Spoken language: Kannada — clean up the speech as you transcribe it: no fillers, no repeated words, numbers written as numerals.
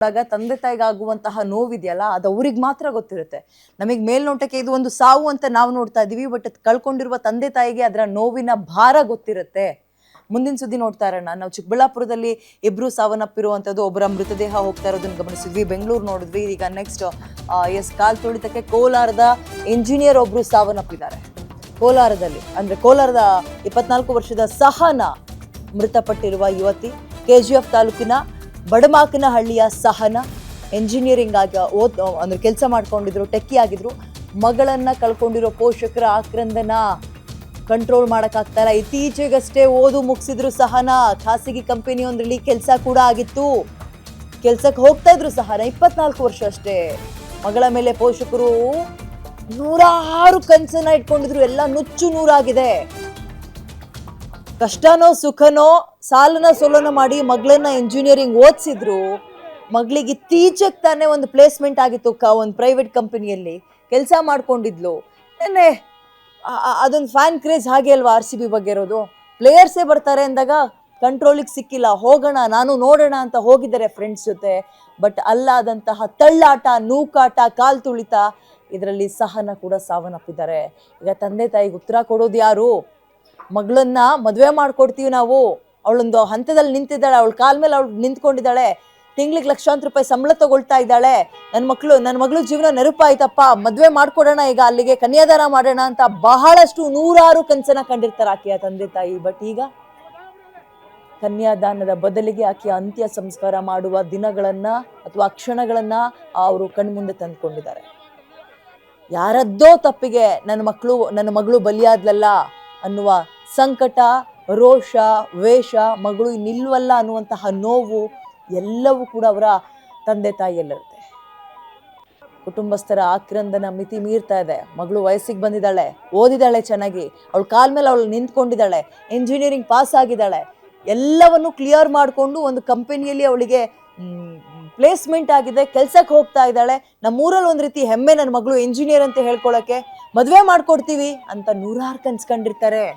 ತಂದೆ ತಾಯಿಗೆ ಆಗುವಂತಹ ನೋವಿದೆಯಲ್ಲ ಅದು ಅವ್ರಿಗೆ ಮಾತ್ರ ಗೊತ್ತಿರುತ್ತೆ. ನಮಗೆ ಮೇಲ್ನೋಟಕ್ಕೆ ಇದು ಒಂದು ಸಾವು ಅಂತ ನಾವು ನೋಡ್ತಾ ಇದೀವಿ, ಬಟ್ ಕಳ್ಕೊಂಡಿರುವ ತಂದೆ ತಾಯಿಗೆ ಅದರ ನೋವಿನ ಭಾರ ಗೊತ್ತಿರುತ್ತೆ. ಮುಂದಿನ ಸುದ್ದಿ ನೋಡ್ತಾ ಇರೋಣ. ನಾವು ಚಿಕ್ಕಬಳ್ಳಾಪುರದಲ್ಲಿ ಇಬ್ರು ಸಾವನ್ನಪ್ಪಿರುವಂಥದ್ದು, ಒಬ್ಬರ ಮೃತದೇಹ ಹೋಗ್ತಾ ಇರೋದನ್ನ ಗಮನಿಸಿದ್ವಿ. ಬೆಂಗಳೂರು ನೋಡಿದ್ವಿ. ಈಗ ನೆಕ್ಸ್ಟ್ ಕಾಲ್ ತುಳಿತಕ್ಕೆ ಕೋಲಾರದ ಇಂಜಿನಿಯರ್ ಒಬ್ರು ಸಾವನ್ನಪ್ಪಿದ್ದಾರೆ. ಕೋಲಾರದಲ್ಲಿ ಅಂದ್ರೆ ಕೋಲಾರದ 24 ವರ್ಷದ ಸಹನ ಮೃತಪಟ್ಟಿರುವ ಯುವತಿ. KGF ತಾಲೂಕಿನ ಬಡಮಾಕನಹಳ್ಳಿಯ ಸಹನ ಎಂಜಿನಿಯರಿಂಗ್ ಅಂದ್ರೆ ಕೆಲಸ ಮಾಡ್ಕೊಂಡಿದ್ರು, ಟೆಕ್ಕಿ ಆಗಿದ್ರು. ಮಗಳನ್ನ ಕಳ್ಕೊಂಡಿರೋ ಪೋಷಕರ ಆಕ್ರಂದನ ಕಂಟ್ರೋಲ್ ಮಾಡಕ್ಕಾಗ್ತಾ ಇಲ್ಲ. ಇತ್ತೀಚೆಗಷ್ಟೇ ಓದು ಮುಗಿಸಿದ್ರು ಸಹನ. ಖಾಸಗಿ ಕಂಪನಿಯೊಂದ್ರಲ್ಲಿ ಕೆಲಸ ಕೂಡ ಆಗಿತ್ತು. ಕೆಲ್ಸಕ್ಕೆ ಹೋಗ್ತಾ ಇದ್ರು ಸಹನ. 24 ವರ್ಷ ಅಷ್ಟೇ. ಮಗಳ ಮೇಲೆ ಪೋಷಕರು 106 ಕನಸನ್ನ ಇಟ್ಕೊಂಡಿದ್ರು. ಎಲ್ಲ ನುಚ್ಚು ನೂರಾಗಿದೆ. ಕಷ್ಟನೋ ಸುಖನೋ ಸಾಲನ ಸೋಲನ ಮಾಡಿ ಮಗಳನ್ನ ಇಂಜಿನಿಯರಿಂಗ್ ಓದಿಸಿದ್ರು. ಮಗಳಿಗೆ ಇತ್ತೀಚೆಗೆ ತಾನೇ ಒಂದು ಪ್ಲೇಸ್ಮೆಂಟ್ ಆಗಿತ್ತು ಒಂದು ಪ್ರೈವೇಟ್ ಕಂಪನಿಯಲ್ಲಿ ಕೆಲಸ ಮಾಡ್ಕೊಂಡಿದ್ಲು. ಅದೊಂದು ಫ್ಯಾನ್ ಕ್ರೇಜ್ ಹಾಗೆ ಅಲ್ವಾ RCB ಬಗ್ಗೆ ಇರೋದು. ಪ್ಲೇಯರ್ಸೇ ಬರ್ತಾರೆ ಅಂದಾಗ ಕಂಟ್ರೋಲಿಗೆ ಸಿಕ್ಕಿಲ್ಲ. ಹೋಗೋಣ ನಾನು ನೋಡೋಣ ಅಂತ ಹೋಗಿದ್ದಾರೆ ಫ್ರೆಂಡ್ಸ್ ಜೊತೆ. ಬಟ್ ಅಲ್ಲಾದಂತಹ ತಳ್ಳಾಟ, ನೂಕಾಟ, ಕಾಲ್ ತುಳಿತ ಇದರಲ್ಲಿ ಸಹನ ಕೂಡ ಸಾವನ್ನಪ್ಪಿದ್ದಾರೆ. ಈಗ ತಂದೆ ತಾಯಿಗೆ ಉತ್ತರ ಕೊಡೋದು ಯಾರು? ಮಗಳನ್ನ ಮದುವೆ ಮಾಡ್ಕೊಡ್ತೀವಿ ನಾವು, ಅವಳೊಂದು ಹಂತದಲ್ಲಿ ನಿಂತಿದ್ದಾಳೆ, ಅವಳ ಕಾಲ ಮೇಲೆ ಅವಳು ನಿಂತ್ಕೊಂಡಿದ್ದಾಳೆ, ತಿಂಗ್ಳಿಗೆ ಲಕ್ಷಾಂತರ ರೂಪಾಯಿ ಸಂಬಳ ತಗೊಳ್ತಾ ಇದ್ದಾಳೆ, ನನ್ನ ಮಗಳು ಜೀವನ ನೆರಪಾಯ್ತಪ್ಪ, ಮದುವೆ ಮಾಡ್ಕೊಡೋಣ, ಈಗ ಅಲ್ಲಿಗೆ ಕನ್ಯಾದಾನ ಮಾಡೋಣ ಅಂತ ಬಹಳಷ್ಟು 106 ಕನಸನ್ನ ಕಂಡಿರ್ತಾರೆ ಆಕೆಯ ತಂದೆ ತಾಯಿ. ಬಟ್ ಈಗ ಕನ್ಯಾದಾನದ ಬದಲಿಗೆ ಆಕೆಯ ಅಂತ್ಯ ಸಂಸ್ಕಾರ ಮಾಡುವ ದಿನಗಳನ್ನ ಅಥವಾ ಕ್ಷಣಗಳನ್ನ ಅವರು ಕಣ್ಮುಂದೆ ತಂದ್ಕೊಂಡಿದ್ದಾರೆ. ಯಾರದ್ದೋ ತಪ್ಪಿಗೆ ನನ್ನ ಮಗಳು ಬಲಿಯಾದ್ಲಲ್ಲ ಅನ್ನುವ ಸಂಕಟ, ರೋಷ, ವೇಷ, ಮಗಳು ನಿಲ್ವಲ್ಲ ಅನ್ನುವಂತಹ ನೋವು ಎಲ್ಲವೂ ಕೂಡ ಅವರ ತಂದೆ ತಾಯಿಯಲ್ಲಿರುತ್ತೆ. ಕುಟುಂಬಸ್ಥರ ಆಕ್ರಂದನ ಮಿತಿ ಮೀರ್ತಾ ಇದೆ. ಮಗಳು ವಯಸ್ಸಿಗೆ ಬಂದಿದ್ದಾಳೆ, ಓದಿದ್ದಾಳೆ ಚೆನ್ನಾಗಿ, ಅವಳ ಕಾಲ ಮೇಲೆ ಅವಳು ನಿಂತ್ಕೊಂಡಿದ್ದಾಳೆ, ಇಂಜಿನಿಯರಿಂಗ್ ಪಾಸ್ ಆಗಿದ್ದಾಳೆ, ಎಲ್ಲವನ್ನು ಕ್ಲಿಯರ್ ಮಾಡಿಕೊಂಡು ಒಂದು ಕಂಪನಿಯಲ್ಲಿ ಅವಳಿಗೆ ಪ್ಲೇಸ್ಮೆಂಟ್ ಆಗಿದೆ, ಕೆಲ್ಸಕ್ಕೆ ಹೋಗ್ತಾ ಇದ್ದಾಳೆ. ನಮ್ಮೂರಲ್ಲಿ ಒಂದು ರೀತಿ ಹೆಮ್ಮೆ, ನನ್ನ ಮಗಳು ಇಂಜಿನಿಯರ್ ಅಂತ ಹೇಳ್ಕೊಳಕ್ಕೆ. ಮದುವೆ ಮಾಡ್ಕೊಡ್ತೀವಿ ಅಂತ 106 ಕನ್ಸ್ಕೊಂಡಿರ್ತಾರೆ.